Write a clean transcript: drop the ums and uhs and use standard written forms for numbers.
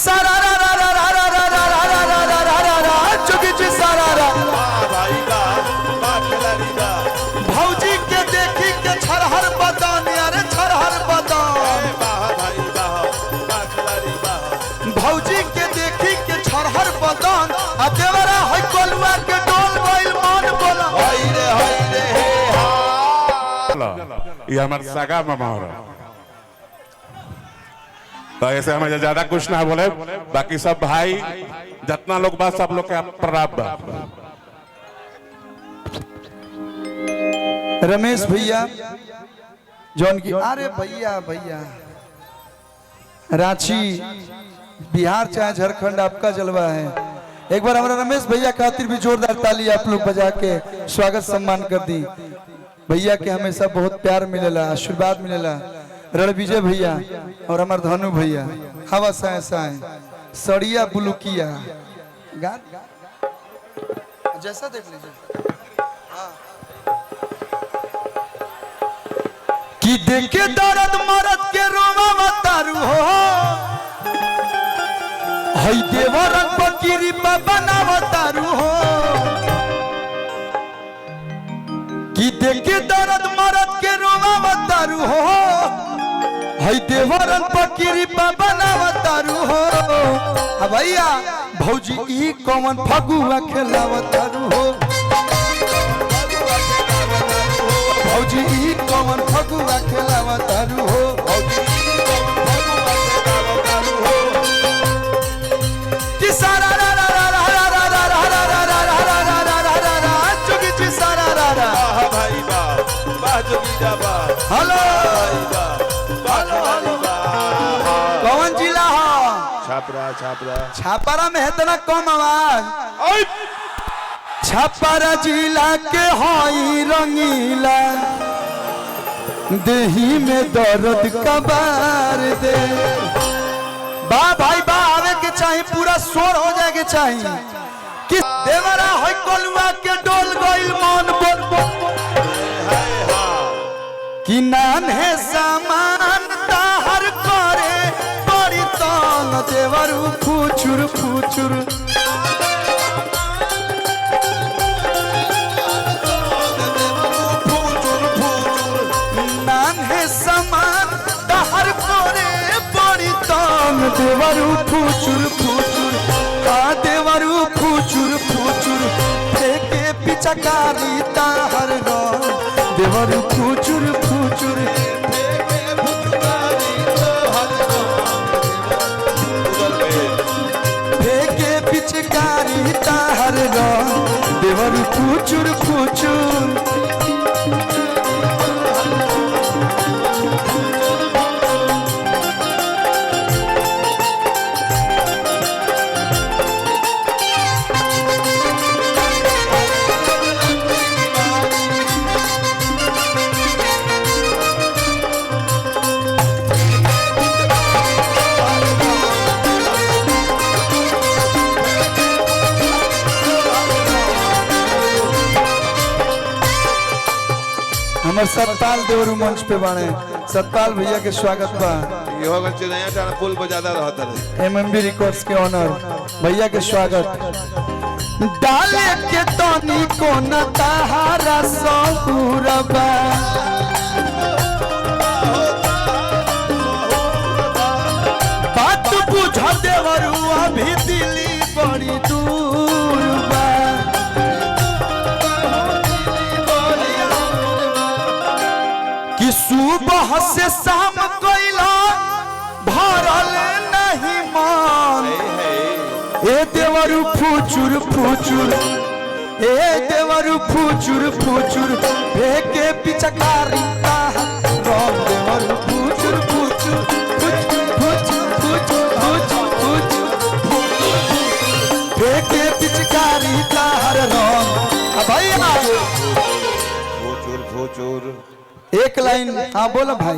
सारा रा रा रा रा रा रा रा रा रा रा रा रा रा रा चुकी जी सारा रा भाई बा खिलाड़ी बा भौजी के देखी के छरहर बदन अरे छरहर बदन भाई बा खिलाड़ी बा भौजी के देखी के छरहर बदन आ देवरा है कोलुआ के डोल गइल मन बोला होई रे हे ये हमारे सगा मामा हो रहा तो ऐसे हमें ज्यादा कुछ ना बोले बाकी सब भाई जितना लोग बात सब लोग के प्रणाम बा। रमेश भैया जौन की अरे भैया भैया रांची बिहार चाहे झारखंड आपका जलवा है। एक बार हमारा रमेश भैया खातिर भी जोरदार ताली आप लोग बजा के स्वागत सम्मान कर दी। भैया के हमेशा बहुत प्यार मिलेला आशीर्वाद मिलेला। रणविजय भैया और हमार धनु भैया हवा साए साए सड़िया बुलुकिया जैसा देख लीजिए कि देखे दर्द मरद के रोवा मतारू हो हई देवरन फकीरी बना मतारू हो कि देखे दर्द मरद के रोवा मतारू हो हई देवरन फकीरी बना मतारू हो भैया भौजी ई कौन फगुआ खेलावतारू हो भौजी ई कौन फगुआ खेलावतारू हो कि सारा रा रा रा रा रा रा रा रा रा रा रा रा रा रा रा रा रा चुकी जी सारा रा रा भाई बा जोगी जा बा हेलो कौन जिला हो छापरा छापारा में है तना कम आवाज छापारा जिला के हई रंगीला देही में दर्द कबार दे बा भाई बा आवे के चाहिए पूरा शोर हो जाए के चाहिए कि देवरा है कोलुआ के डोल गइल मन बोल कि नान है सामान ताहर करे बड़ी तंग देवरू फुचुर फुचुर नान है सामान ताहर करे बड़ी तंग देवरू फुचुर फुचुर का देवरू फुचुर फुचुर फेंके पिचकारी ताहर रो देवरू फुचुर फुचुर फेंके पिचकारी ताहर रो देवरू फुचुर फुचुर हमारे सतपाल देवरू मंच पे बाणे सतपाल भैया के स्वागत बा ये होगा चेन्नई टाना पुल पर ज्यादा रहता है एमएमबी रिकॉर्ड्स के ऑनर भैया के स्वागत डाले के तनी को न ताहारा सौरबा बात बुझ देवरू अभी दिल्ली बड़ी दूर बा कि सुबह से शाम कोइला भरल नहीं मान ए देवरू फुचुर फुचुर ए देवरू फुचुर फुचुर फेंके पिचकारी राम देवरू फुचुर फुचुर फुचुर फुचुर फेंके पिचकारी ताहर राम भैया फुचुर एक लाइन हाँ बोलो भाई